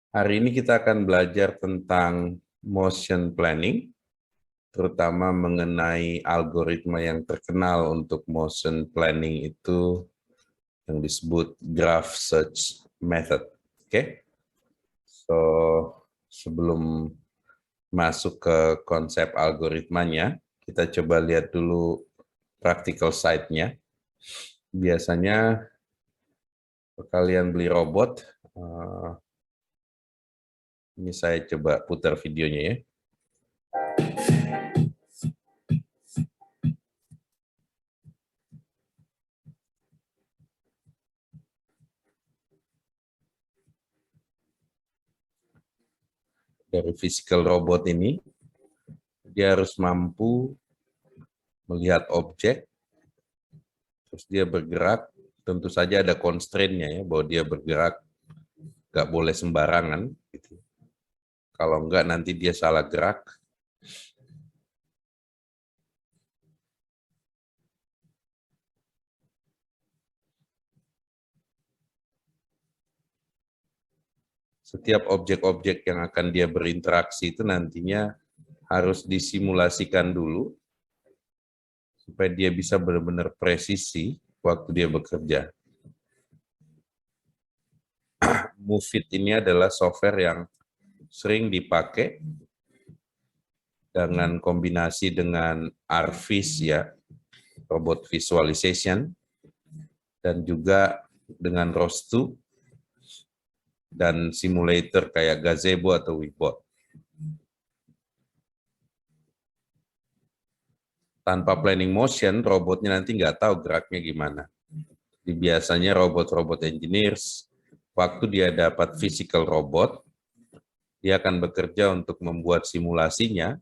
Hari ini kita akan belajar tentang motion planning, terutama mengenai algoritma yang terkenal untuk motion planning itu yang disebut graph search method. Oke, so sebelum masuk ke konsep algoritmanya, kita coba lihat dulu practical side-nya. Biasanya kalian beli robot, ini saya coba putar videonya ya. Dari physical robot ini, dia harus mampu melihat objek, terus dia bergerak, tentu saja ada constraint-nya ya, bahwa dia bergerak, nggak boleh sembarangan. Gitu. Kalau enggak nanti dia salah gerak. Setiap objek-objek yang akan dia berinteraksi itu nantinya harus disimulasikan dulu, supaya dia bisa benar-benar presisi waktu dia bekerja. Moveit ini adalah software yang sering dipakai dengan kombinasi dengan RViz ya, robot visualization, dan juga dengan ROS2 dan simulator kayak Gazebo atau Weebot. Tanpa planning motion, robotnya nanti nggak tahu geraknya gimana. Biasanya robot-robot engineers, waktu dia dapat physical robot, dia akan bekerja untuk membuat simulasinya,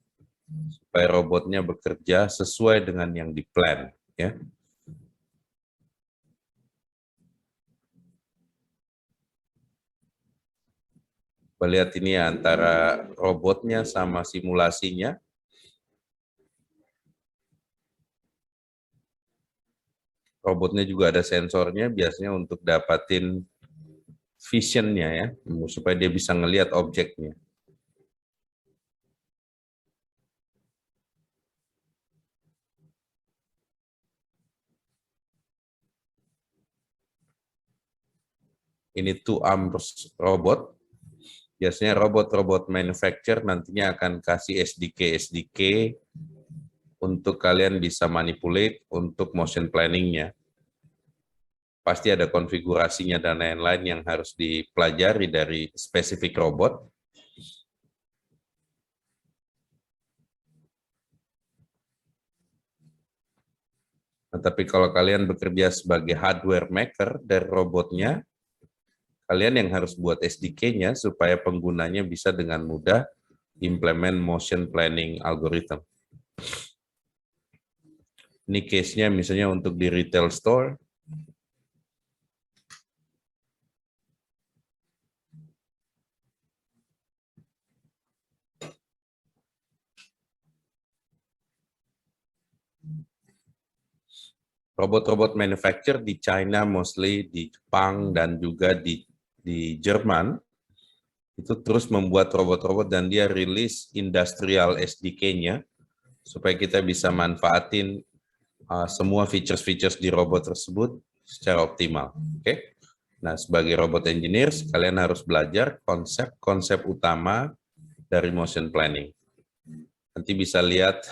supaya robotnya bekerja sesuai dengan yang di-plan. Ya. Kita lihat ini antara robotnya sama simulasinya. Robotnya juga ada sensornya, biasanya untuk dapatin vision-nya ya, supaya dia bisa ngelihat objeknya. Ini two arms robot. Biasanya robot-robot manufacturer nantinya akan kasih SDK untuk kalian bisa manipulate untuk motion planning-nya. Pasti ada konfigurasinya dan lain-lain yang harus dipelajari dari spesifik robot. Nah, tapi kalau kalian bekerja sebagai hardware maker dari robotnya, kalian yang harus buat SDK-nya supaya penggunanya bisa dengan mudah implement motion planning algorithm. Ini case-nya misalnya untuk di retail store. Robot-robot manufacturer di China, mostly di Jepang, dan juga di Jerman, itu terus membuat robot-robot dan dia rilis industrial SDK-nya, supaya kita bisa manfaatin semua features-features di robot tersebut secara optimal. Oke? Nah, sebagai robot engineer, kalian harus belajar konsep-konsep utama dari motion planning. Nanti bisa lihat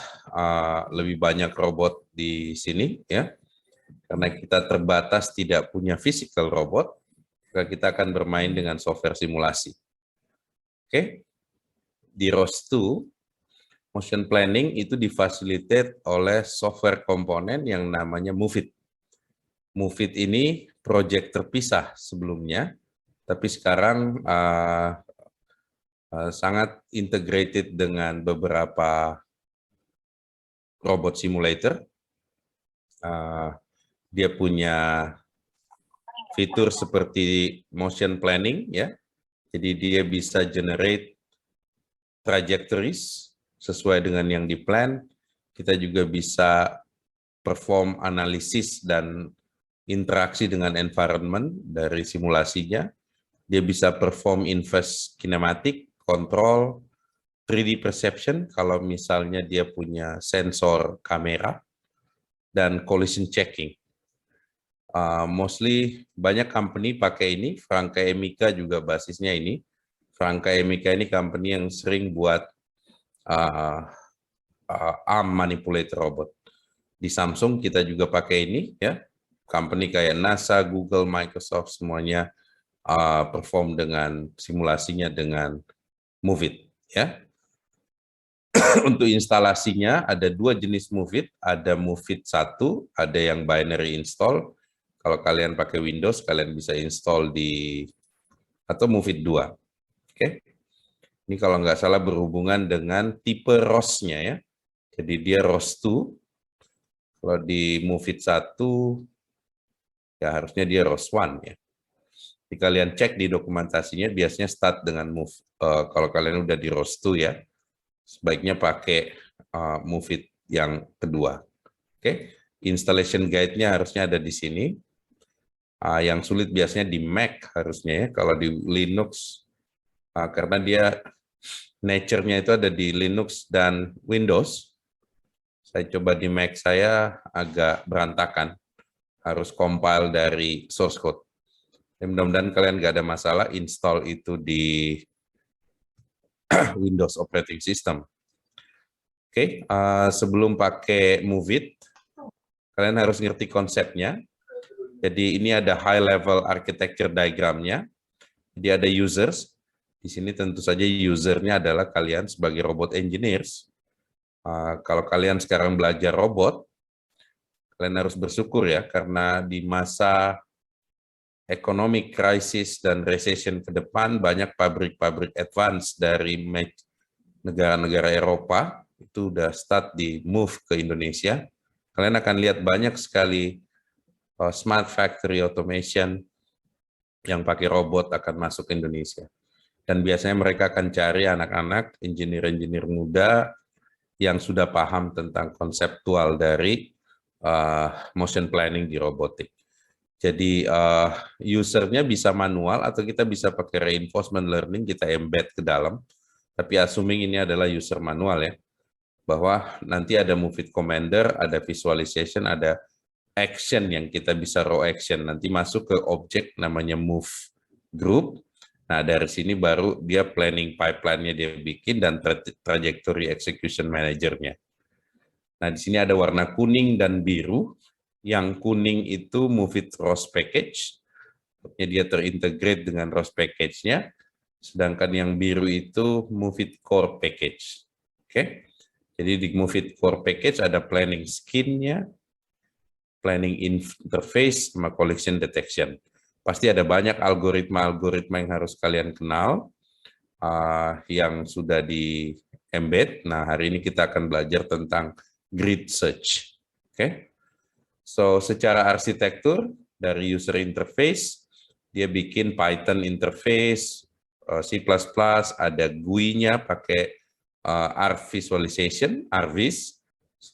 lebih banyak robot di sini, ya. Karena kita terbatas tidak punya physical robot, maka kita akan bermain dengan software simulasi. Oke? Di ROS2, motion planning itu difasilitate oleh software komponen yang namanya Moveit. Moveit ini proyek terpisah sebelumnya, tapi sekarang sangat integrated dengan beberapa robot simulator. Dia punya fitur seperti motion planning, ya. Jadi dia bisa generate trajectories sesuai dengan yang di-plan. Kita juga bisa perform analisis dan interaksi dengan environment dari simulasinya. Dia bisa perform inverse kinematic, control, 3D perception kalau misalnya dia punya sensor kamera, dan collision checking. Mostly banyak company pakai ini, Franka Emika juga basisnya ini. Franka Emika ini company yang sering buat arm manipulator robot. Di Samsung kita juga pakai ini, ya. Company kayak NASA, Google, Microsoft semuanya perform dengan simulasinya dengan Movit, ya. Untuk instalasinya ada 2 jenis Movit, ada Movit 1, ada yang binary install. Kalau kalian pakai Windows, kalian bisa install di atau Movit 2. Oke. Ini kalau nggak salah berhubungan dengan tipe ROS-nya, ya. Jadi dia ROS 2. Kalau di Movit 1 ya harusnya dia ROS 1, ya. Jadi kalian cek di dokumentasinya biasanya start dengan move. Kalau kalian udah di ROS 2, ya, sebaiknya pakai Movit yang kedua. Oke. Installation guide-nya harusnya ada di sini. Yang sulit biasanya di Mac harusnya, ya. Kalau di Linux, karena dia nature-nya itu ada di Linux dan Windows. Saya coba di Mac saya agak berantakan. Harus compile dari source code. Mudah-mudahan kalian nggak ada masalah install itu di Windows operating system. Oke, sebelum pakai Movit, kalian harus ngerti konsepnya. Jadi ini ada high level architecture diagramnya. Jadi ada users. Di sini tentu saja usernya adalah kalian sebagai robot engineers. Kalau kalian sekarang belajar robot, kalian harus bersyukur, ya, karena di masa economic crisis dan recession ke depan, banyak pabrik-pabrik advance dari negara-negara Eropa itu udah start di move ke Indonesia. Kalian akan lihat banyak sekali smart factory automation yang pakai robot akan masuk ke Indonesia. Dan biasanya mereka akan cari anak-anak, engineer-engineer muda yang sudah paham tentang konseptual dari motion planning di robotik. Jadi usernya bisa manual atau kita bisa pakai reinforcement learning, kita embed ke dalam. Tapi assuming ini adalah user manual, ya, bahwa nanti ada move it commander, ada visualization, ada action yang kita bisa raw action. Nanti masuk ke objek namanya move group. Nah, dari sini baru dia planning pipeline-nya dia bikin dan trajectory execution manager-nya. Nah, di sini ada warna kuning dan biru. Yang kuning itu Move It ROS package. Dia terintegrate dengan ROS package-nya. Sedangkan yang biru itu Move It Core package. Oke. Jadi di Move It Core package ada planning skin-nya, planning interface, sama collision detection. Pasti ada banyak algoritma-algoritma yang harus kalian kenal, yang sudah di embed. Nah, hari ini kita akan belajar tentang grid search. Oke. So, secara arsitektur dari user interface, dia bikin Python interface, C++, ada GUI-nya pakai ARC visualization, ARVIS,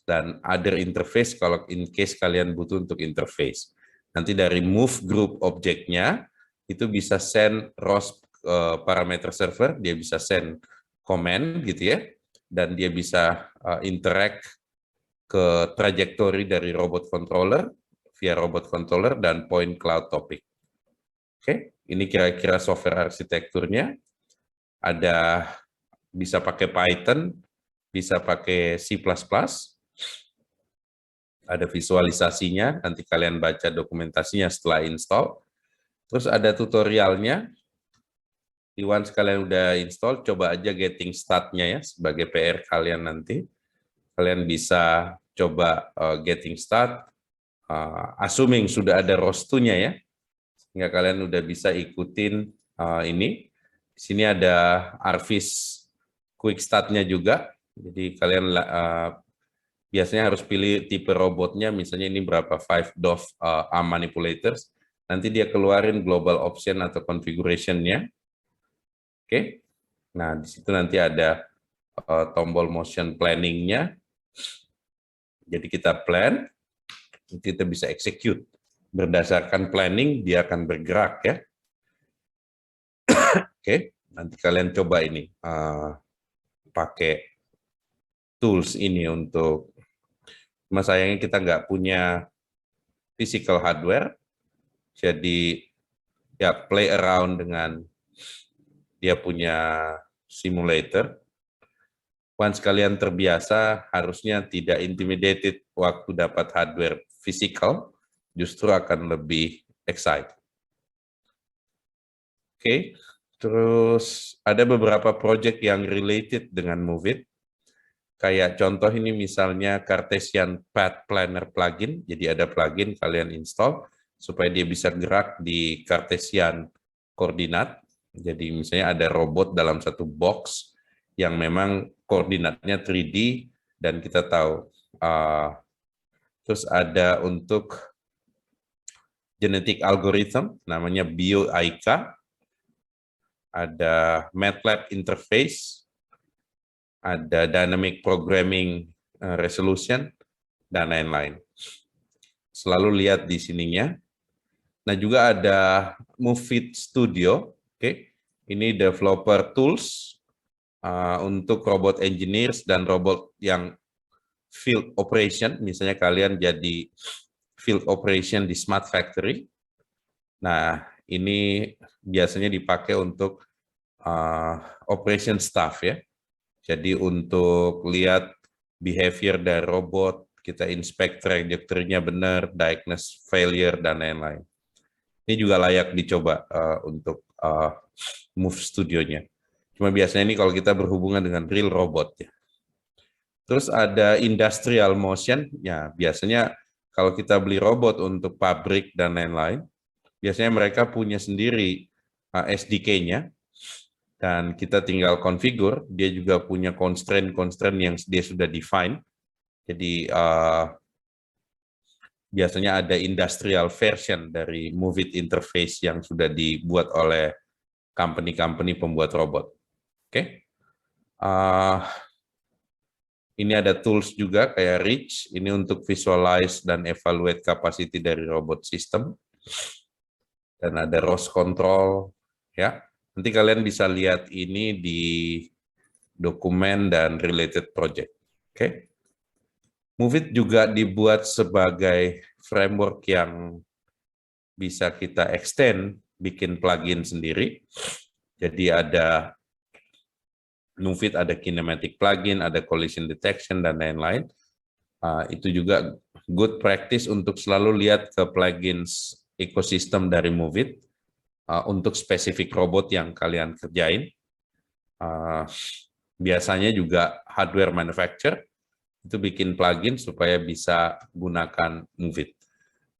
dan other interface kalau in case kalian butuh untuk interface. Nanti dari move group objeknya, itu bisa send ROS parameter server, dia bisa send command gitu, ya, dan dia bisa interact ke trajektori dari robot controller, via robot controller, dan point cloud topic. Oke, ini kira-kira software arsitekturnya. Ada bisa pakai Python, bisa pakai C++, ada visualisasinya, nanti kalian baca dokumentasinya setelah install. Terus ada tutorialnya. Once kalian udah install, coba aja getting start-nya, ya, sebagai PR kalian nanti. Kalian bisa coba getting start, assuming sudah ada ROS2-nya, ya, sehingga kalian udah bisa ikutin ini. Di sini ada ARVIS quick start-nya juga. Jadi kalian biasanya harus pilih tipe robotnya, misalnya ini berapa 5 DOF arm manipulators. Nanti dia keluarin global option atau configuration-nya. Oke. Nah, di situ nanti ada tombol motion planning-nya. Jadi kita plan, kita bisa execute. Berdasarkan planning, dia akan bergerak, ya. Oke, nanti kalian coba ini pakai tools ini untuk, cuma sayangnya kita nggak punya physical hardware, jadi ya play around dengan dia punya simulator. Once kalian terbiasa, harusnya tidak intimidated waktu dapat hardware physical, justru akan lebih excited. Oke, terus ada beberapa project yang related dengan Move It. Kayak contoh ini misalnya Cartesian Path Planner plugin, jadi ada plugin kalian install supaya dia bisa gerak di Cartesian koordinat. Jadi misalnya ada robot dalam satu box yang memang koordinatnya 3D dan kita tahu. Terus ada untuk genetic algorithm, namanya BioIK, ada MATLAB interface, ada dynamic programming resolution, dan lain-lain. Selalu lihat di sininya. Nah, juga ada Move It Studio. Oke, ini developer tools untuk robot engineers dan robot yang field operation. Misalnya kalian jadi field operation di smart factory. Nah, ini biasanya dipakai untuk operation staff ya. Jadi untuk lihat behavior dari robot, kita inspect trajectory-nya benar, diagnose failure, dan lain-lain. Ini juga layak dicoba untuk Move Studio-nya. Cuma biasanya ini kalau kita berhubungan dengan real robot ya. Terus ada industrial motion, ya biasanya kalau kita beli robot untuk pabrik dan lain-lain, biasanya mereka punya sendiri SDK-nya, dan kita tinggal configure. Dia juga punya constraint yang dia sudah define. Jadi biasanya ada industrial version dari Move It interface yang sudah dibuat oleh company-company pembuat robot. Oke. Ini ada tools juga kayak Reach, ini untuk visualize dan evaluate capacity dari robot system. Dan ada ROS control, ya. Nanti kalian bisa lihat ini di dokumen dan related project. Oke. Move It juga dibuat sebagai framework yang bisa kita extend, bikin plugin sendiri. Jadi ada Move It, ada kinematic plugin, ada collision detection, dan lain-lain. Itu juga good practice untuk selalu lihat ke plugins ekosistem dari Move It untuk spesifik robot yang kalian kerjain. Biasanya juga hardware manufacturer itu bikin plugin supaya bisa gunakan Move It.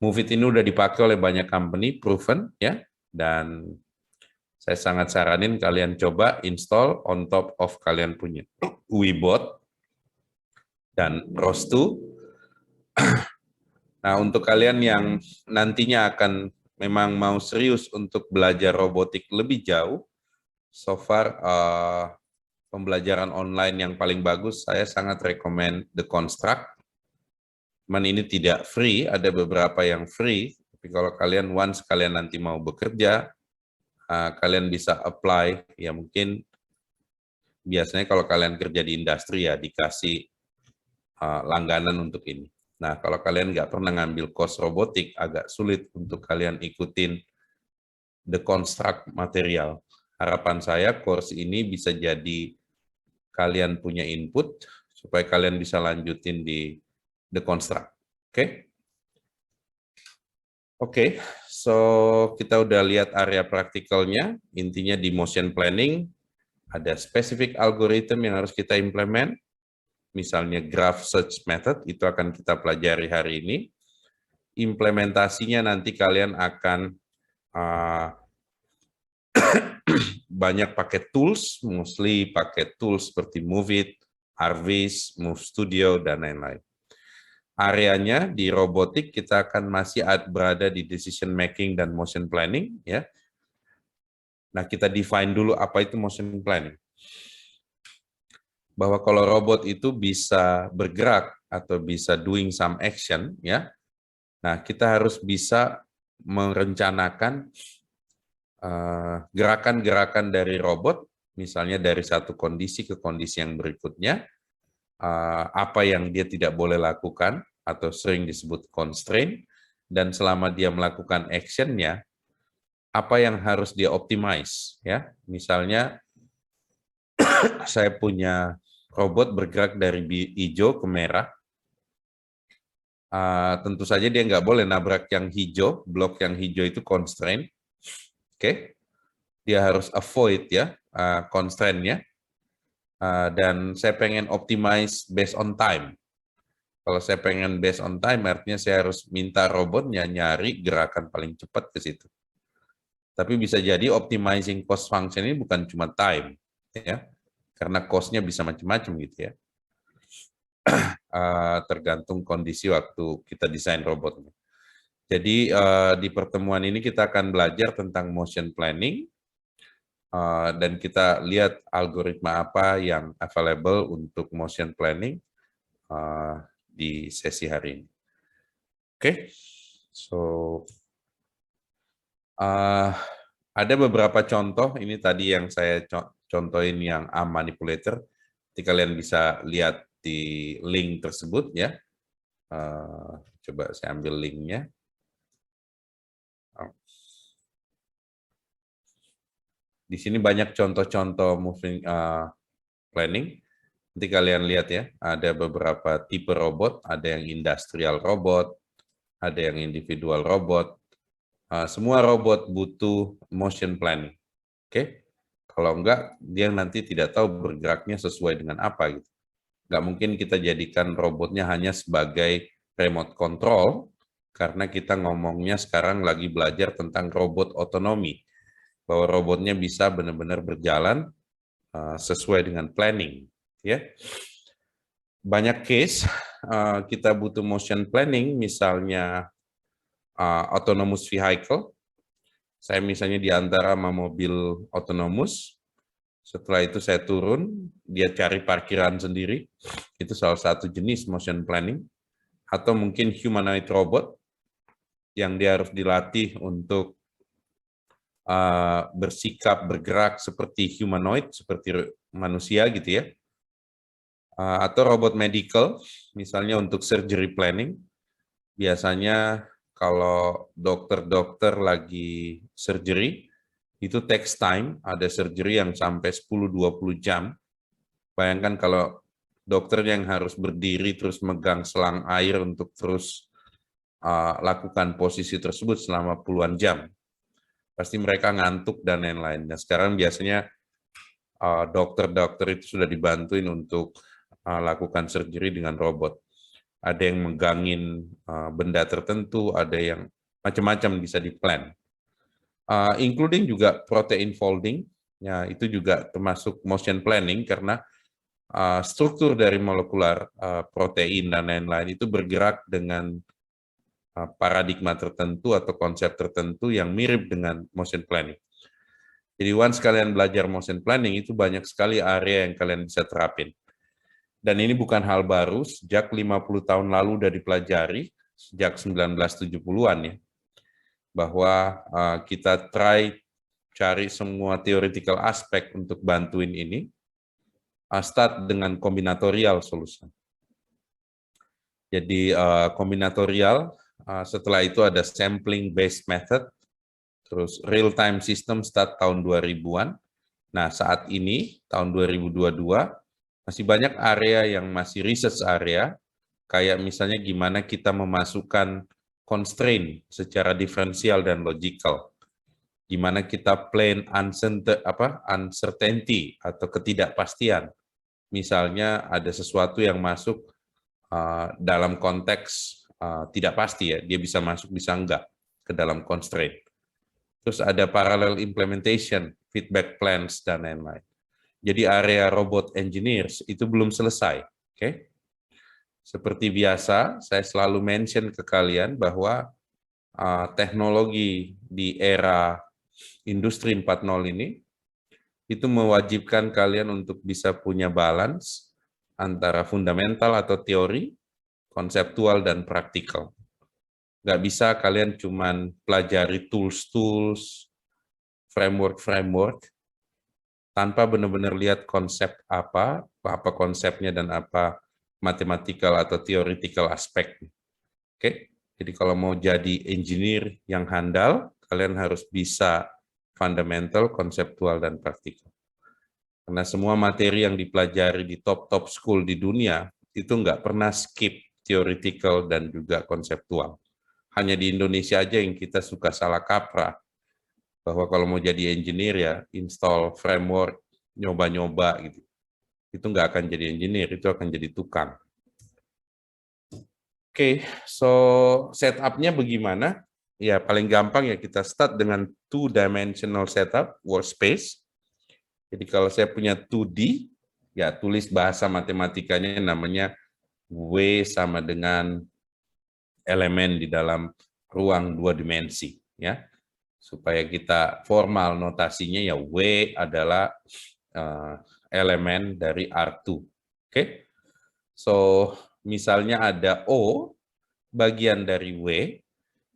Move It ini udah dipakai oleh banyak company, proven ya, dan saya sangat saranin kalian coba install on top of kalian punya Webot dan ROS2. Nah, untuk kalian yang nantinya akan memang mau serius untuk belajar robotik lebih jauh, so far pembelajaran online yang paling bagus, saya sangat recommend The Construct. Cuman ini tidak free, ada beberapa yang free, tapi kalau kalian once kalian nanti mau bekerja, kalian bisa apply, ya mungkin biasanya kalau kalian kerja di industri ya dikasih langganan untuk ini. Nah, kalau kalian nggak pernah ngambil course robotik, agak sulit untuk kalian ikutin The Construct material. Harapan saya course ini bisa jadi kalian punya input, supaya kalian bisa lanjutin di The Construct. Oke? Oke, so kita udah lihat area praktikalnya, intinya di motion planning, ada specific algorithm yang harus kita implement, misalnya graph search method, itu akan kita pelajari hari ini. Implementasinya nanti kalian akan banyak pakai tools, mostly pakai tools seperti Move It, Harvest, Move Studio, dan lain-lain. Areanya di robotik kita akan masih berada di decision making dan motion planning, ya. Nah, kita define dulu apa itu motion planning. Bahwa kalau robot itu bisa bergerak atau bisa doing some action, ya. Nah, kita harus bisa merencanakan gerakan-gerakan dari robot, misalnya dari satu kondisi ke kondisi yang berikutnya, apa yang dia tidak boleh lakukan, atau sering disebut constraint, dan selama dia melakukan action-nya, apa yang harus dia optimize. Ya, misalnya, saya punya robot bergerak dari hijau ke merah, tentu saja dia nggak boleh nabrak yang hijau, blok yang hijau itu constraint. Oke, dia harus avoid ya constraint-nya. Dan saya pengen optimize based on time. Kalau saya pengen based on time, artinya saya harus minta robotnya nyari gerakan paling cepat ke situ. Tapi bisa jadi optimizing cost function ini bukan cuma time, ya, karena cost-nya bisa macam-macam gitu ya. Tergantung kondisi waktu kita desain robotnya. Jadi di pertemuan ini kita akan belajar tentang motion planning, dan kita lihat algoritma apa yang available untuk motion planning di sesi hari ini. Oke, so ada beberapa contoh, ini tadi yang saya contohin yang ARM manipulator, nanti kalian bisa lihat di link tersebut ya. Coba saya ambil linknya. Di sini banyak contoh-contoh moving planning. Nanti kalian lihat ya, ada beberapa tipe robot, ada yang industrial robot, ada yang individual robot. Semua robot butuh motion planning. Oke? Kalau enggak, dia nanti tidak tahu bergeraknya sesuai dengan apa gitu. Nggak mungkin kita jadikan robotnya hanya sebagai remote control, karena kita ngomongnya sekarang lagi belajar tentang robot otonomi, bahwa robotnya bisa benar-benar berjalan sesuai dengan planning. Ya, banyak case kita butuh motion planning, misalnya autonomous vehicle. Saya misalnya di antara sama mobil otonomus, setelah itu saya turun, dia cari parkiran sendiri, itu salah satu jenis motion planning. Atau mungkin humanoid robot, yang dia harus dilatih untuk bersikap, bergerak seperti humanoid, seperti manusia gitu ya. Atau robot medical, misalnya untuk surgery planning. Biasanya kalau dokter-dokter lagi surgery, itu takes time, ada surgery yang sampai 10-20 jam. Bayangkan kalau dokter yang harus berdiri terus megang selang air untuk terus lakukan posisi tersebut selama puluhan jam. Pasti mereka ngantuk dan lain-lain. Nah, sekarang biasanya dokter-dokter itu sudah dibantuin untuk lakukan surgery dengan robot. Ada yang megangin benda tertentu, ada yang macam-macam bisa di-plan. Including juga protein folding, ya, itu juga termasuk motion planning karena struktur dari molekular protein dan lain-lain itu bergerak dengan paradigma tertentu atau konsep tertentu yang mirip dengan motion planning. Jadi once kalian belajar motion planning, itu banyak sekali area yang kalian bisa terapin. Dan ini bukan hal baru, sejak 50 tahun lalu udah dipelajari, sejak 1970-an ya, bahwa kita cari semua theoretical aspek untuk bantuin ini, start dengan combinatorial solution. Jadi kombinatorial, setelah itu ada sampling based method, terus real time system start tahun 2000-an. Nah, saat ini tahun 2022 masih banyak area yang masih research area, kayak misalnya gimana kita memasukkan constraint secara diferensial dan logical. Gimana kita plan uncertainty atau ketidakpastian. Misalnya ada sesuatu yang masuk dalam konteks tidak pasti ya, dia bisa masuk bisa enggak ke dalam constraint. Terus ada parallel implementation, feedback plans, dan lain-lain. Jadi area robot engineers itu belum selesai. Oke? Seperti biasa, saya selalu mention ke kalian bahwa teknologi di era industri 4.0 ini itu mewajibkan kalian untuk bisa punya balance antara fundamental atau teori, konseptual, dan praktikal. Nggak bisa kalian cuman pelajari tools-tools, framework tanpa benar-benar lihat konsep apa konsepnya dan apa mathematical atau theoretical aspek. Oke, jadi kalau mau jadi engineer yang handal, kalian harus bisa fundamental, konseptual, dan praktikal. Karena semua materi yang dipelajari di top school di dunia, itu nggak pernah skip theoretical dan juga konseptual. Hanya di Indonesia aja yang kita suka salah kaprah, bahwa kalau mau jadi engineer ya, install framework, nyoba-nyoba gitu. Itu nggak akan jadi engineer, itu akan jadi tukang. Oke, so setup-nya bagaimana? Ya paling gampang ya kita start dengan two-dimensional setup, workspace. Jadi kalau saya punya 2D, ya tulis bahasa matematikanya namanya W sama dengan elemen di dalam ruang 2 dimensi. Ya, supaya kita formal notasinya ya W adalah elemen dari R2. Oke, so misalnya ada O, bagian dari W,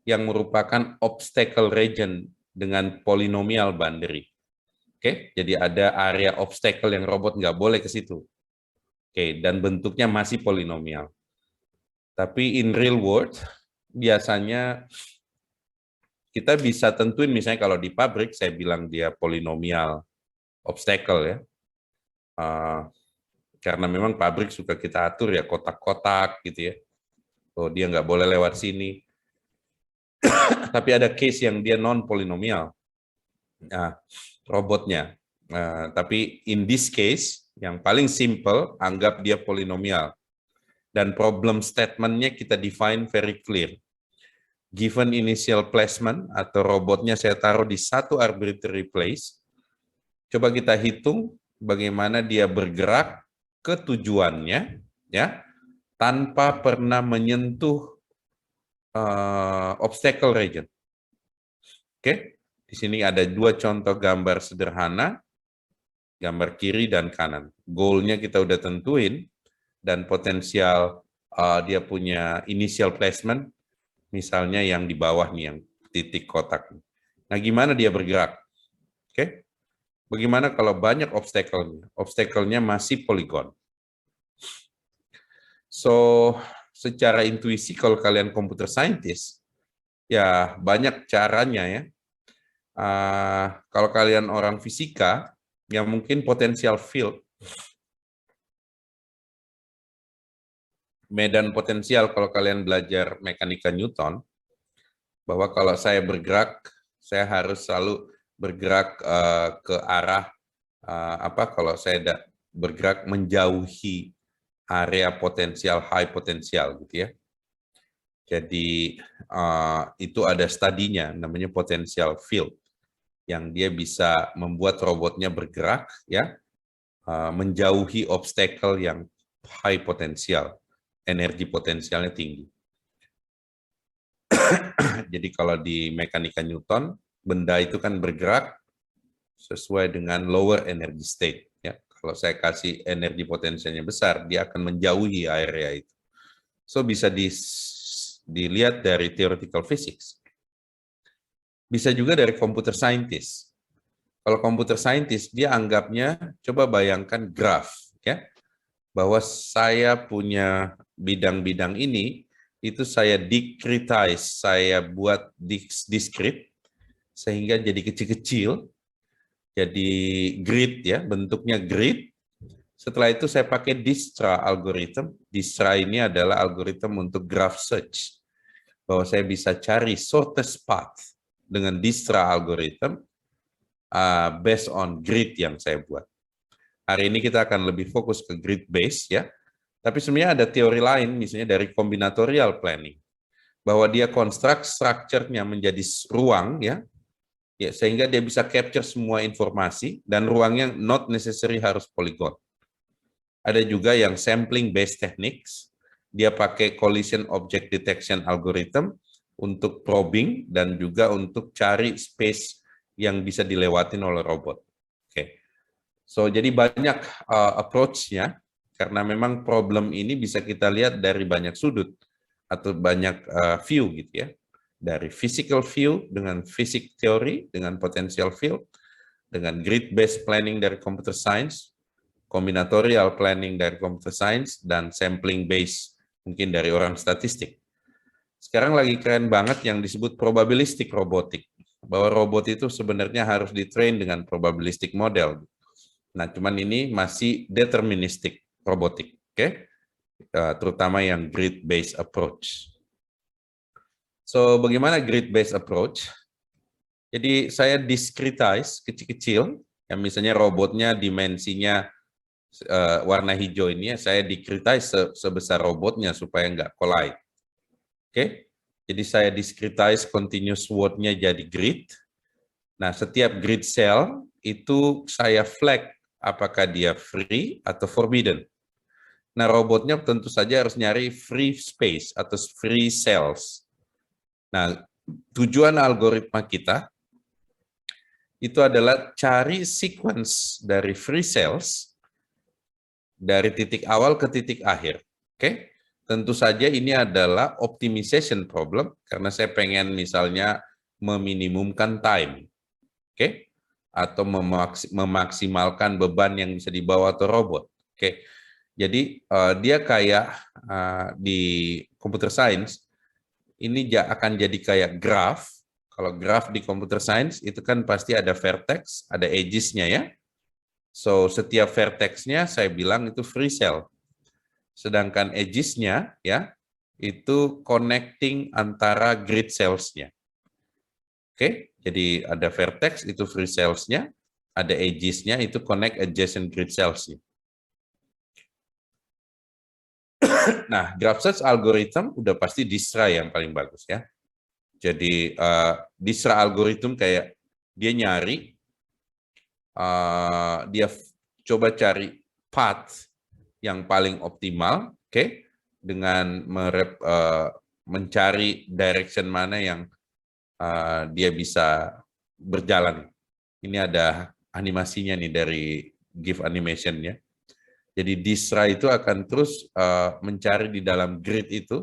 yang merupakan obstacle region dengan polinomial boundary. Oke, jadi ada area obstacle yang robot nggak boleh ke situ. Oke, dan bentuknya masih polinomial. Tapi in real world, biasanya kita bisa tentuin, misalnya kalau di pabrik, saya bilang dia polinomial obstacle ya. Karena memang pabrik suka kita atur ya kotak-kotak gitu ya. Oh, dia nggak boleh lewat sini. Tapi ada case yang dia non-polinomial. Nah, robotnya. Tapi in this case, yang paling simple, anggap dia polinomial. Dan problem statement-nya kita define very clear. Given initial placement, atau robotnya saya taruh di satu arbitrary place, coba kita hitung bagaimana dia bergerak ke tujuannya, ya, tanpa pernah menyentuh obstacle region. Oke, di sini ada dua contoh gambar sederhana, gambar kiri dan kanan. Goal-nya kita udah tentuin, dan potensial dia punya initial placement, misalnya yang di bawah nih, yang titik kotak. Nah, gimana dia bergerak? Oke, bagaimana kalau banyak obstacle-nya? Obstacle-nya masih poligon. So, secara intuisi kalau kalian computer scientist, ya banyak caranya ya. Kalau kalian orang fisika, ya mungkin potensial field, medan potensial kalau kalian belajar mekanika Newton, bahwa kalau saya bergerak, saya harus selalu bergerak ke arah kalau saya bergerak menjauhi area potensial high potensial gitu ya. Jadi itu ada studinya namanya potential field yang dia bisa membuat robotnya bergerak ya menjauhi obstacle yang high potensial, energi potensialnya tinggi. Jadi kalau di mekanika Newton, benda itu kan bergerak sesuai dengan lower energy state. Ya, kalau saya kasih energi potensialnya besar, dia akan menjauhi area itu. So bisa dilihat dari theoretical physics. Bisa juga dari computer scientist. Kalau computer scientist, dia anggapnya, coba bayangkan graph, ya, bahwa saya punya bidang-bidang ini, itu saya discretize, saya buat discrete, sehingga jadi kecil-kecil, jadi grid ya, bentuknya grid. Setelah itu saya pakai Dijkstra algorithm. Dijkstra ini adalah algorithm untuk graph search, bahwa saya bisa cari shortest path dengan Dijkstra algorithm based on grid yang saya buat. Hari ini kita akan lebih fokus ke grid base ya. Tapi sebenarnya ada teori lain, misalnya dari combinatorial planning, bahwa dia construct structure-nya menjadi ruang ya, sehingga dia bisa capture semua informasi dan ruangnya not necessary harus polygon. Ada juga yang sampling based techniques, dia pakai collision object detection algorithm untuk probing dan juga untuk cari space yang bisa dilewatin oleh robot. Oke, so jadi banyak approach-nya karena memang problem ini bisa kita lihat dari banyak sudut atau banyak view gitu ya. dari physical view dengan physics theory, dengan potential field, dengan grid-based planning dari computer science, combinatorial planning dari computer science, dan sampling based mungkin dari orang statistik. Sekarang lagi keren banget yang disebut probabilistic robotic, bahwa robot itu sebenarnya harus ditrain dengan probabilistic model. Nah, cuman ini masih deterministic robotic, oke? Terutama yang grid-based approach. So, bagaimana grid-based approach? Jadi, saya discretize kecil-kecil, yang misalnya robotnya dimensinya warna hijau ini, saya discretize sebesar robotnya supaya nggak collide. Oke? Jadi, saya discretize continuous word-nya jadi grid. Nah, setiap grid cell itu saya flag apakah dia free atau forbidden. Nah, robotnya tentu saja harus nyari free space atau free cells. Nah, tujuan algoritma kita itu adalah cari sequence dari free cells dari titik awal ke titik akhir. Oke? Tentu saja ini adalah optimization problem karena saya pengen misalnya meminimumkan time. Oke? Atau memaksimalkan beban yang bisa dibawa atau robot. Oke? Jadi dia kayak di computer science ini akan jadi kayak graph. Kalau graph di computer science itu kan pasti ada vertex, ada edges-nya ya. So setiap vertex-nya saya bilang itu free cell. Sedangkan edges-nya ya itu connecting antara grid cells-nya. Oke, jadi ada vertex itu free cells-nya, ada edges-nya itu connect adjacent grid cells-nya. Nah, graph search algorithm udah pasti Dijkstra yang paling bagus ya. Jadi Dijkstra algorithm kayak dia nyari, dia coba cari path yang paling optimal, oke, dengan mencari direction mana yang dia bisa berjalan. Ini ada animasinya nih dari GIF animation ya. Jadi Dijkstra itu akan terus mencari di dalam grid itu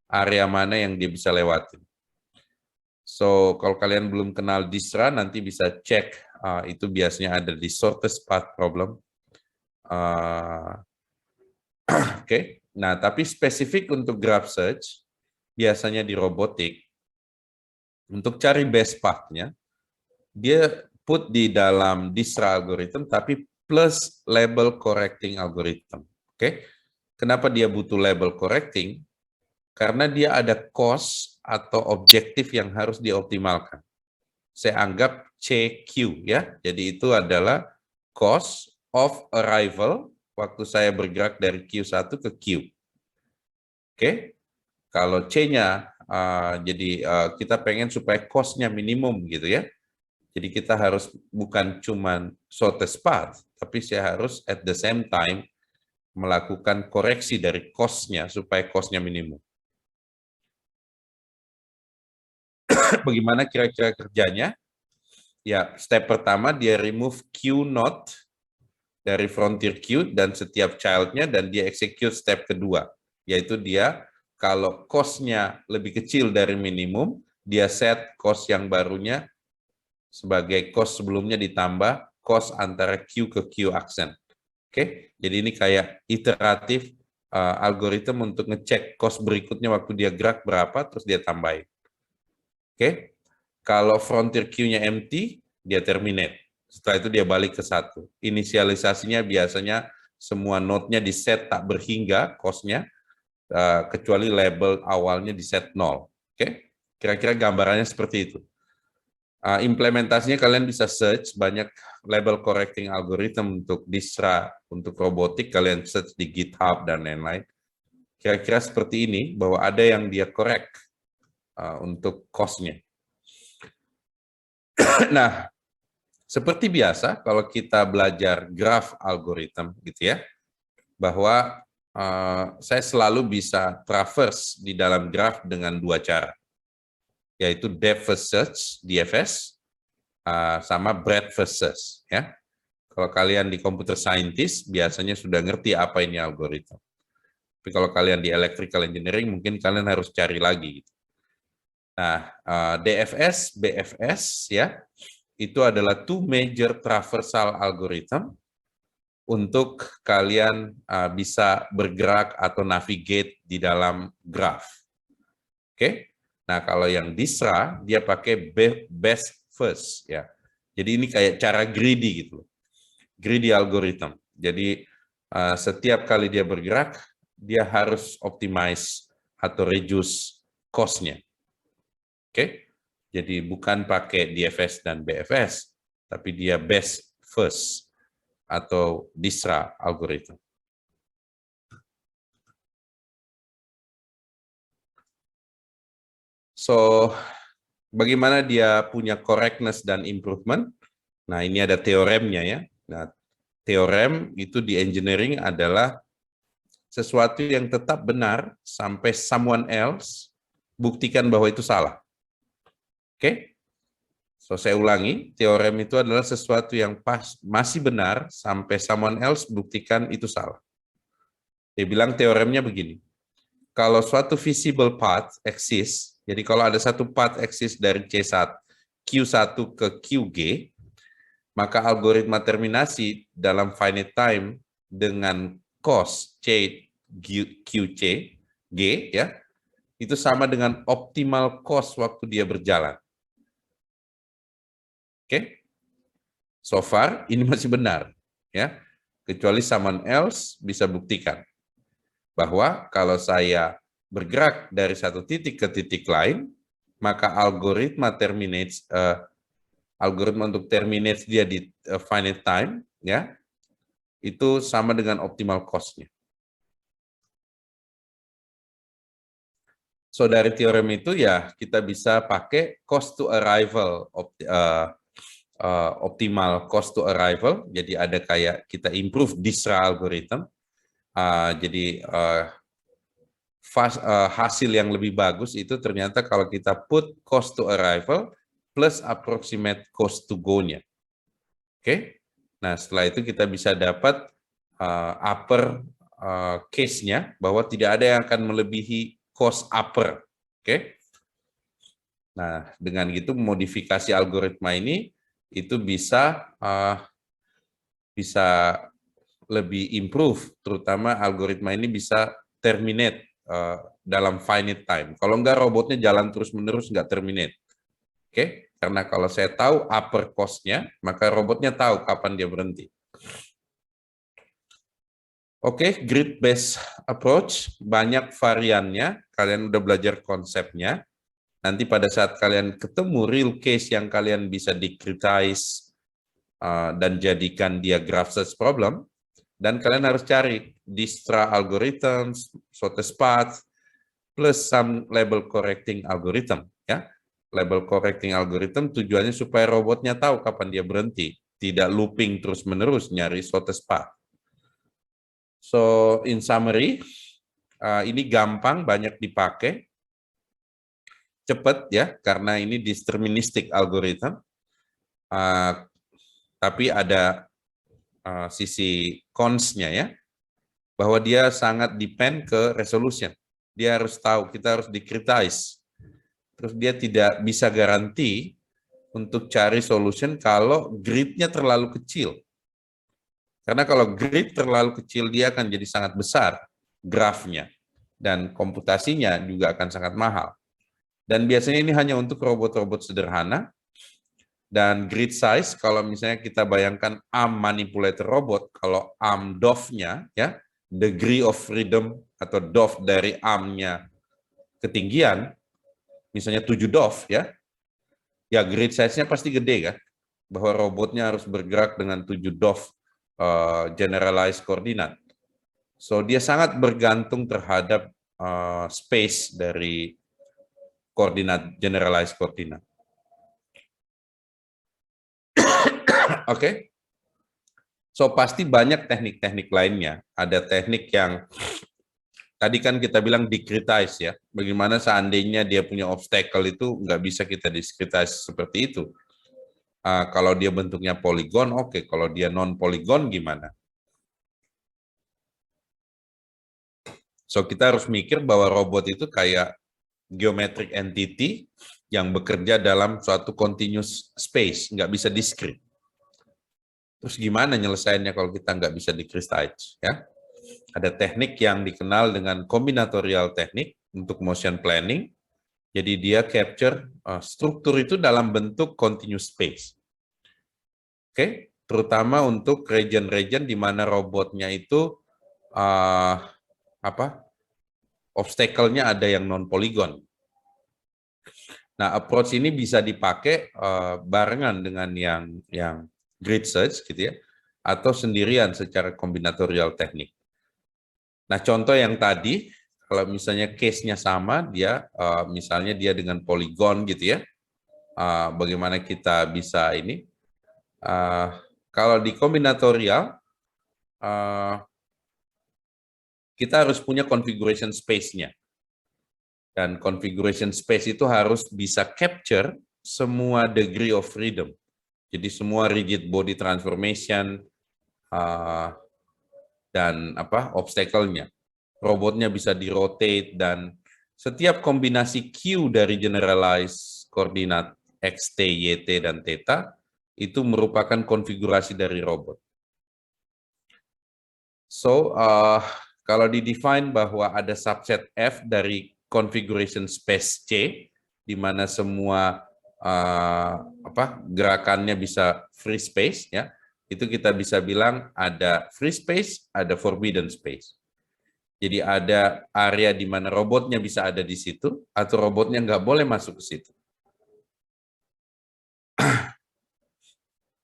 area mana yang dia bisa lewatin. So kalau kalian belum kenal Dijkstra nanti bisa cek itu biasanya ada di shortest path problem. Oke. Nah tapi spesifik untuk graph search biasanya di robotik untuk cari best path-nya dia put di dalam Dijkstra algorithm tapi plus label correcting algorithm. Oke. Kenapa dia butuh label correcting? Karena dia ada cost atau objektif yang harus dioptimalkan. Saya anggap CQ ya. Jadi itu adalah cost of arrival waktu saya bergerak dari Q1 ke Q. Oke. Kalau C-nya jadi kita pengen supaya cost-nya minimum gitu ya. Jadi kita harus bukan cuma shortest path, tapi saya harus at the same time melakukan koreksi dari cost-nya supaya cost-nya minimum. Bagaimana kira-kira kerjanya? Ya, step pertama dia remove Q node dari frontier Q dan setiap child-nya dan dia execute step kedua, yaitu dia kalau cost-nya lebih kecil dari minimum, dia set cost yang barunya sebagai cost sebelumnya ditambah cost antara Q ke Q aksen. Oke, jadi ini kayak iteratif algoritma untuk ngecek cost berikutnya waktu dia gerak berapa, terus dia tambahin. Oke, kalau frontier Q-nya empty, dia terminate. Setelah itu dia balik ke 1. Inisialisasinya biasanya semua node-nya di set tak berhingga cost-nya, kecuali label awalnya di set 0. Oke, kira-kira gambarannya seperti itu. Implementasinya kalian bisa search banyak label correcting algorithm untuk Dijkstra, untuk robotik, kalian search di GitHub dan lain-lain. Kira-kira seperti ini, bahwa ada yang dia correct untuk cost-nya. Nah, seperti biasa kalau kita belajar graph algorithm gitu ya, bahwa saya selalu bisa traverse di dalam graph dengan 2 cara. Yaitu depth first search, DFS, sama breadth first search. Ya. Kalau kalian di computer scientist, biasanya sudah ngerti apa ini algoritma. Tapi kalau kalian di electrical engineering, mungkin kalian harus cari lagi. Nah, DFS, BFS ya, itu adalah two major traversal algorithm untuk kalian bisa bergerak atau navigate di dalam graph. Oke. Nah, kalau yang DISRA dia pakai best first ya. Jadi ini kayak cara greedy gitu. Greedy algorithm. Jadi setiap kali dia bergerak, dia harus optimize atau reduce cost-nya. Oke. Jadi bukan pakai DFS dan BFS, tapi dia best first atau DISRA algorithm. So, bagaimana dia punya correctness dan improvement? Nah, ini ada teoremnya ya. Nah, teorem itu di engineering adalah sesuatu yang tetap benar sampai someone else buktikan bahwa itu salah. Oke? So, saya ulangi, teorem itu adalah sesuatu yang masih benar sampai someone else buktikan itu salah. Dia bilang teoremnya begini. Kalau suatu visible path exist, jadi kalau ada satu path exist dari Q1 ke QG, maka algoritma terminasi dalam finite time dengan cost QC, G, ya, itu sama dengan optimal cost waktu dia berjalan. Oke? So far, ini masih benar. Ya, kecuali someone else bisa buktikan bahwa kalau saya bergerak dari satu titik ke titik lain, maka algoritma untuk terminate dia di finite time, ya, itu sama dengan optimal cost-nya. So dari teorem itu ya kita bisa pakai cost to arrival, optimal cost to arrival. Jadi ada kayak kita improve DISRA algorithm. Jadi hasil yang lebih bagus itu ternyata kalau kita put cost to arrival plus approximate cost to go-nya. Oke, nah setelah itu kita bisa dapat upper case-nya bahwa tidak ada yang akan melebihi cost upper. Oke, nah dengan gitu modifikasi algoritma ini itu bisa lebih improve, terutama algoritma ini bisa terminate dalam finite time. Kalau enggak robotnya jalan terus-menerus nggak terminate. Oke, karena kalau saya tahu upper cost-nya, maka robotnya tahu kapan dia berhenti. Oke, grid-based approach, banyak variannya, kalian udah belajar konsepnya. Nanti pada saat kalian ketemu real case yang kalian bisa di-critize dan jadikan dia graph search problem, dan kalian harus cari DISTRA algorithms, shortest path, plus some label correcting algorithm. Ya, label correcting algorithm tujuannya supaya robotnya tahu kapan dia berhenti, tidak looping terus-menerus nyari shortest path. So, in summary, ini gampang, banyak dipakai, cepat ya, karena ini deterministic algorithm, tapi ada sisi cons-nya ya, bahwa dia sangat depend ke resolution. Dia harus tahu, kita harus di-criticize. Terus dia tidak bisa garansi untuk cari solution kalau grid-nya terlalu kecil. Karena kalau grid terlalu kecil, dia akan jadi sangat besar grafnya. Dan komputasinya juga akan sangat mahal. Dan biasanya ini hanya untuk robot-robot sederhana. Dan grid size, kalau misalnya kita bayangkan arm manipulator robot, kalau arm DOF-nya, ya, degree of freedom atau DOF dari arm-nya ketinggian, misalnya 7 DOF, ya grid size-nya pasti gede kan, bahwa robotnya harus bergerak dengan 7 DOF generalized koordinat. So dia sangat bergantung terhadap space dari koordinat generalized koordinat. Oke. So pasti banyak teknik-teknik lainnya. Ada teknik yang tadi kan kita bilang discretize ya. Bagaimana seandainya dia punya obstacle itu nggak bisa kita discretize seperti itu. Kalau dia bentuknya poligon, oke. Kalau dia non-poligon gimana? So kita harus mikir bahwa robot itu kayak geometric entity yang bekerja dalam suatu continuous space, nggak bisa discrete. Terus gimana nyelesainnya kalau kita nggak bisa di-crystallize? Ya? Ada teknik yang dikenal dengan combinatorial teknik untuk motion planning. Jadi dia capture struktur itu dalam bentuk continuous space. Oke, terutama untuk region-region di mana robotnya itu obstacle-nya ada yang non-polygon. Nah, approach ini bisa dipakai barengan dengan yang grid search gitu ya, atau sendirian secara kombinatorial teknik. Nah, contoh yang tadi, kalau misalnya case-nya sama, dia misalnya dia dengan polygon gitu ya, bagaimana kita bisa ini, kalau di kombinatorial, kita harus punya configuration space-nya. Dan configuration space itu harus bisa capture semua degree of freedom. Jadi semua rigid body transformation dan obstacle-nya. Robotnya bisa di-rotate dan setiap kombinasi Q dari generalized koordinat X, T, Y, T, dan Theta itu merupakan konfigurasi dari robot. So, kalau di-define bahwa ada subset F dari configuration space C, di mana semua gerakannya bisa free space, ya, itu kita bisa bilang ada free space, ada forbidden space. Jadi ada area di mana robotnya bisa ada di situ, atau robotnya nggak boleh masuk ke situ.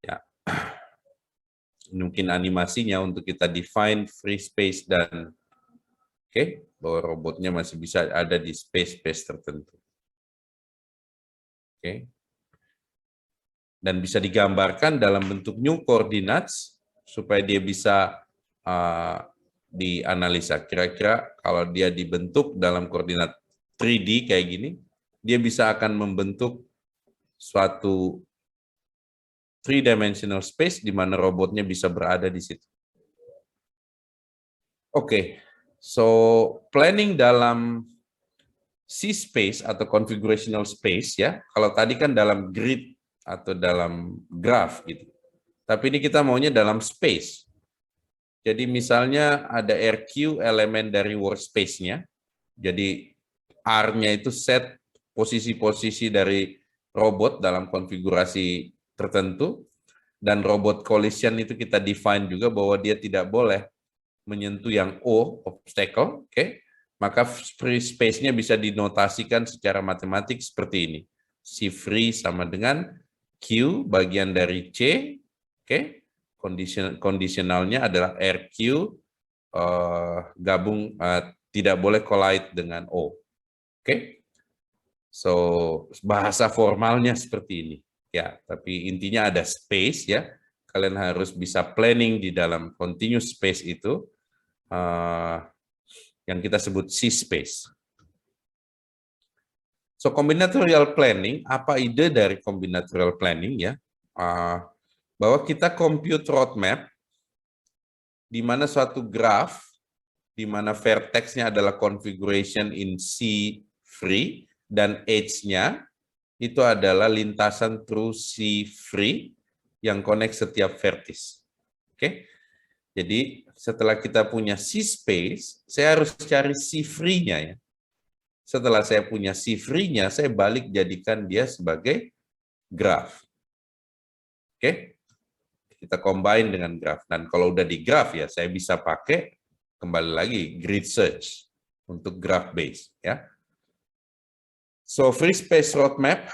Ya. Mungkin animasinya untuk kita define free space dan bahwa robotnya masih bisa ada di space-space tertentu. Dan bisa digambarkan dalam bentuk new coordinates supaya dia bisa dianalisa. Kira-kira kalau dia dibentuk dalam koordinat 3D kayak gini, dia bisa akan membentuk suatu three-dimensional space di mana robotnya bisa berada di situ. So planning dalam C-space atau configurational space ya, kalau tadi kan dalam grid atau dalam graph gitu. Tapi ini kita maunya dalam space. Jadi misalnya ada RQ elemen dari workspace-nya. Jadi R-nya itu set posisi-posisi dari robot dalam konfigurasi tertentu. Dan robot collision itu kita define juga bahwa dia tidak boleh menyentuh yang O, obstacle, maka free space-nya bisa dinotasikan secara matematik seperti ini. C free sama dengan Q bagian dari C, kondisionalnya adalah RQ gabung tidak boleh collide dengan O. So bahasa formalnya seperti ini. Ya, tapi intinya ada space ya. Kalian harus bisa planning di dalam continuous space itu. Yang kita sebut C-space. So, combinatorial planning, apa ide dari combinatorial planning ya? Bahwa kita compute roadmap, di mana suatu graph, di mana vertex-nya adalah configuration in C free, dan edge-nya itu adalah lintasan through C free yang connect setiap vertex. Jadi setelah kita punya C-space, saya harus cari C-free-nya ya. Setelah saya punya C-free-nya, saya balik jadikan dia sebagai graph. Kita combine dengan graph. Dan kalau udah di graph ya, saya bisa pakai kembali lagi grid search untuk graph base ya. So free space roadmap,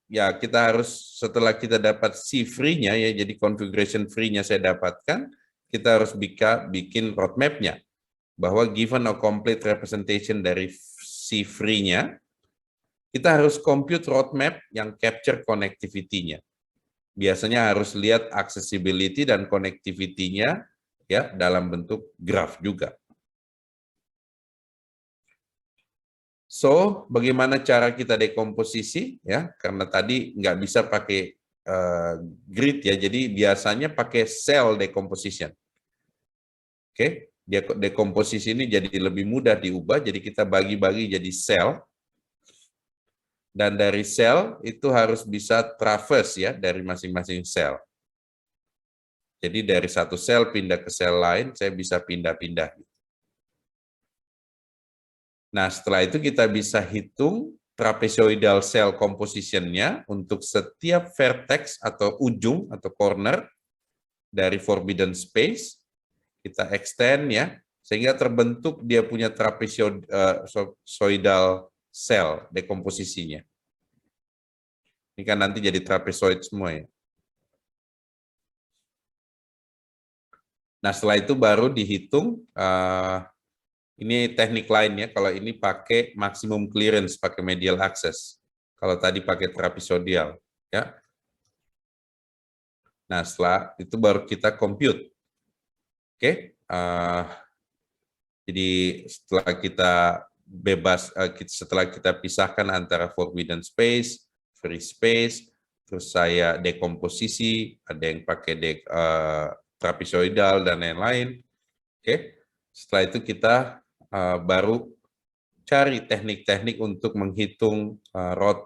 ya kita harus setelah kita dapat C free-nya ya, jadi configuration free-nya saya dapatkan, kita harus bikin roadmap-nya bahwa given a complete representation dari C free-nya, kita harus compute roadmap yang capture connectivity-nya. Biasanya harus lihat accessibility dan connectivity-nya ya dalam bentuk graph juga. So, bagaimana cara kita dekomposisi ya? Karena tadi nggak bisa pakai grid ya, jadi biasanya pakai cell decomposition. dekomposisi ini jadi lebih mudah diubah, jadi kita bagi-bagi jadi sel, dan dari sel itu harus bisa traverse ya dari masing-masing sel. Jadi dari satu sel pindah ke sel lain, saya bisa pindah-pindah. Nah, setelah itu kita bisa hitung trapezoidal cell composition-nya untuk setiap vertex atau ujung atau corner dari forbidden space. Kita extend ya, sehingga terbentuk dia punya trapezoidal cell dekomposisinya. Ini kan nanti jadi trapezoid semua ya. Nah, setelah itu baru dihitung, ini teknik lainnya, kalau ini pakai maximum clearance, pakai medial access. Kalau tadi pakai trapezoidal. Ya. Nah, setelah itu baru kita compute. Oke, jadi setelah kita bebas, setelah kita pisahkan antara forbidden space, free space, terus saya dekomposisi, ada yang pakai trapezoidal dan lain-lain. Oke, setelah itu kita baru cari teknik-teknik untuk menghitung road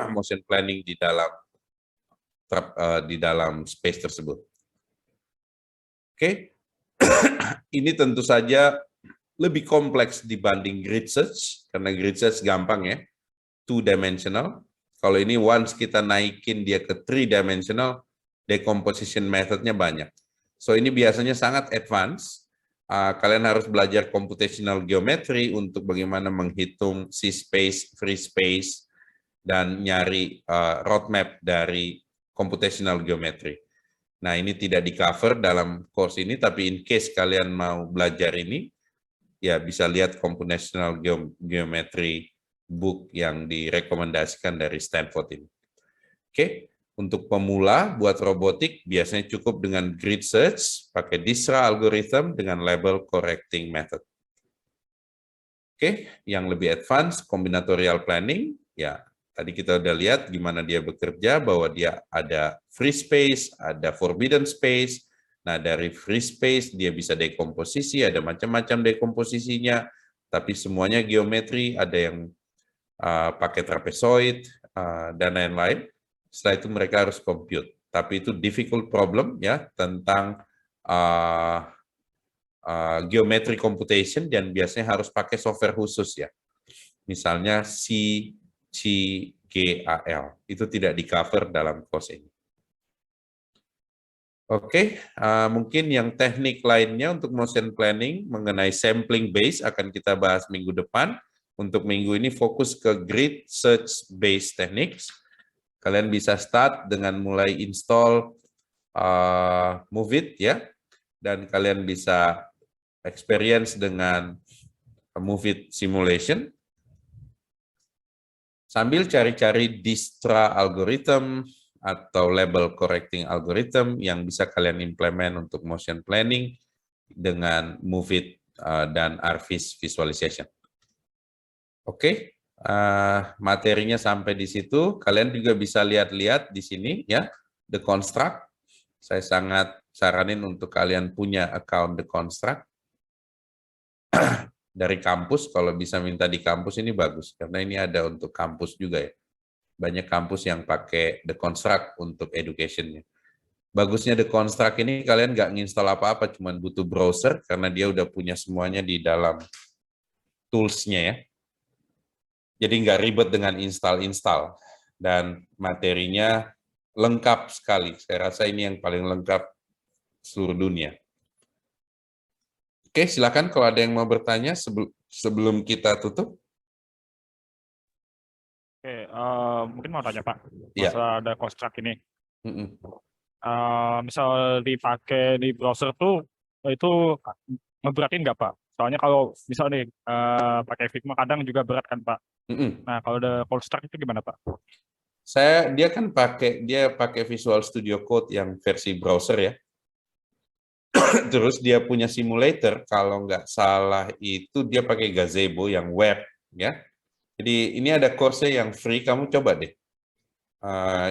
motion planning di dalam space tersebut. Oke, ini tentu saja lebih kompleks dibanding grid search, karena grid search gampang ya, 2-dimensional. Kalau ini once kita naikin dia ke 3-dimensional, decomposition methodnya banyak. So ini biasanya sangat advance. Kalian harus belajar computational geometry untuk bagaimana menghitung C-space, free space, dan nyari roadmap dari computational geometry. Nah, ini tidak di-cover dalam course ini, tapi in case kalian mau belajar ini, ya bisa lihat computational geometry book yang direkomendasikan dari Stanford ini. Oke, untuk pemula buat robotik biasanya cukup dengan grid search, pakai DISRA algorithm dengan label correcting method. Oke, yang lebih advance, combinatorial planning, ya tadi kita udah lihat gimana dia bekerja, bahwa dia ada free space, ada forbidden space. Nah, dari free space dia bisa dekomposisi, ada macam-macam dekomposisinya, tapi semuanya geometri, ada yang pakai trapezoid, dan lain-lain. Setelah itu mereka harus compute. Tapi itu difficult problem ya, tentang geometry computation, dan biasanya harus pakai software khusus ya. Misalnya CGAL, itu tidak di-cover dalam course ini. Oke, mungkin yang teknik lainnya untuk motion planning mengenai sampling base akan kita bahas minggu depan. Untuk minggu ini fokus ke grid search based techniques. Kalian bisa start dengan mulai install Moveit ya, dan kalian bisa experience dengan Moveit simulation. Sambil cari-cari DISTRA algorithm atau label correcting algorithm yang bisa kalian implement untuk motion planning dengan Moveit dan ArcVis visualization. Oke, materinya sampai di situ. Kalian juga bisa lihat-lihat di sini ya, The Construct. Saya sangat saranin untuk kalian punya account The Construct dari kampus. Kalau bisa minta di kampus ini bagus, karena ini ada untuk kampus juga ya. Banyak kampus yang pakai The Construct untuk education-nya. Bagusnya The Construct ini kalian nggak nginstal apa-apa, cuma butuh browser, karena dia udah punya semuanya di dalam tools-nya ya. Jadi nggak ribet dengan install-install, dan materinya lengkap sekali. Saya rasa ini yang paling lengkap seluruh dunia. Oke, silakan kalau ada yang mau bertanya sebelum kita tutup. Oke, mungkin mau tanya Pak, Ya. masa ada construct ini. Misal dipakai di browser tuh, itu ngeberatin nggak Pak? Soalnya kalau misal nih pakai Figma kadang juga berat kan Pak. Nah, kalau ada construct itu gimana Pak? Dia pakai Visual Studio Code yang versi browser ya. Terus dia punya simulator, kalau nggak salah itu dia pakai Gazebo yang web ya. Jadi ini ada course yang free, kamu coba deh.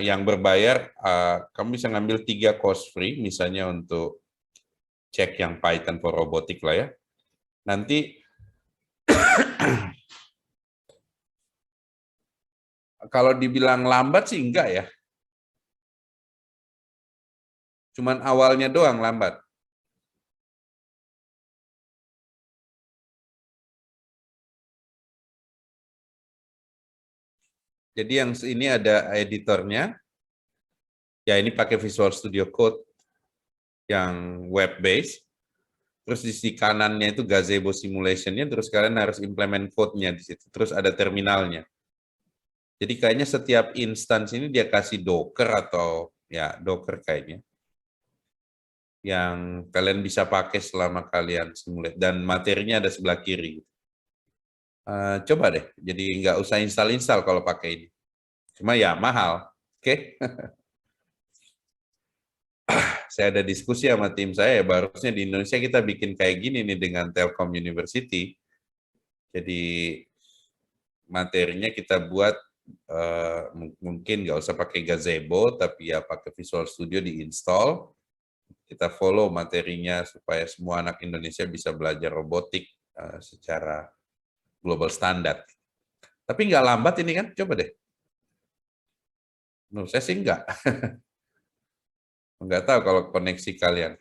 Yang berbayar, kamu bisa ngambil 3 course free, misalnya untuk cek yang Python for Robotic lah ya. Nanti kalau dibilang lambat sih enggak ya. Cuman awalnya doang lambat. Jadi yang ini ada editornya. Ya ini pakai Visual Studio Code yang web based. Terus di sisi kanannya itu gazebo simulation-nya, terus kalian harus implement code-nya di situ. Terus ada terminalnya. Jadi kayaknya setiap instance ini dia kasih Docker atau ya Docker kayaknya. Yang kalian bisa pakai selama kalian simulate. Dan materinya ada sebelah kiri. Coba deh, jadi nggak usah install-install kalau pakai ini. Cuma ya mahal, oke? Saya ada diskusi sama tim saya, harusnya di Indonesia kita bikin kayak gini nih dengan Telkom University. Jadi materinya kita buat mungkin nggak usah pakai gazebo, tapi ya pakai Visual Studio diinstal. Kita follow materinya supaya semua anak Indonesia bisa belajar robotik secara global standar. Tapi nggak lambat ini kan, coba deh. Menurut saya sih nggak. Nggak tahu kalau koneksi kalian.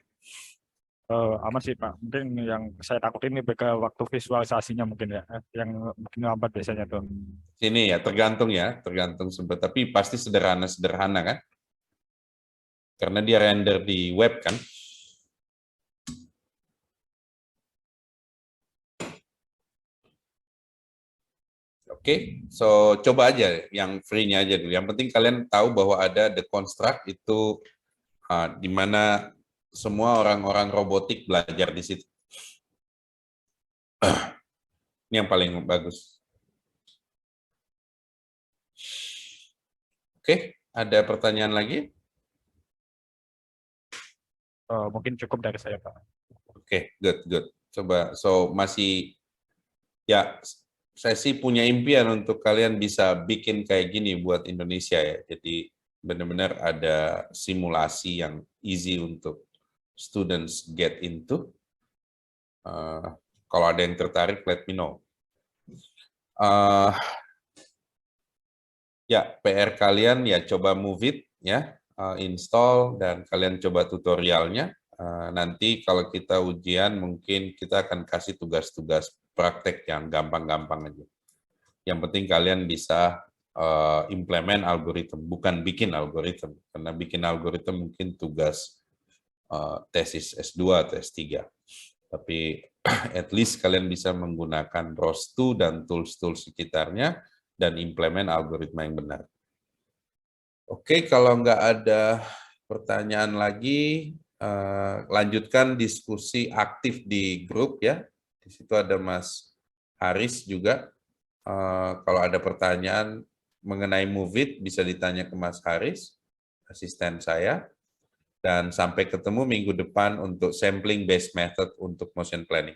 Aman sih Pak. Mungkin yang saya takutin ini ke waktu visualisasinya mungkin ya, yang mungkin lambat biasanya tuh. Sini ya, tergantung sumber. Tapi pasti sederhana kan? Karena dia render di web kan. Oke, so coba aja yang free-nya aja dulu. Yang penting kalian tahu bahwa ada The Construct itu di mana semua orang-orang robotik belajar di situ. Ini yang paling bagus. Oke, ada pertanyaan lagi? Mungkin cukup dari saya Pak. Oke, good. Coba, so masih ya. Saya sih punya impian untuk kalian bisa bikin kayak gini buat Indonesia ya. Jadi benar-benar ada simulasi yang easy untuk students get into. Kalau ada yang tertarik, let me know. Ya, PR kalian ya coba move it ya, install dan kalian coba tutorialnya. Nanti kalau kita ujian mungkin kita akan kasih tugas-tugas praktek yang gampang-gampang aja. Yang penting kalian bisa implement algoritma, bukan bikin algoritma. Karena bikin algoritma mungkin tugas tesis S2 atau S3. Tapi at least kalian bisa menggunakan ROS2 dan tools-tools sekitarnya dan implement algoritma yang benar. Oke, kalau nggak ada pertanyaan lagi, lanjutkan diskusi aktif di grup ya. Di situ ada Mas Haris juga. Kalau ada pertanyaan mengenai Move It, bisa ditanya ke Mas Haris, asisten saya. Dan sampai ketemu minggu depan untuk sampling based method untuk motion planning.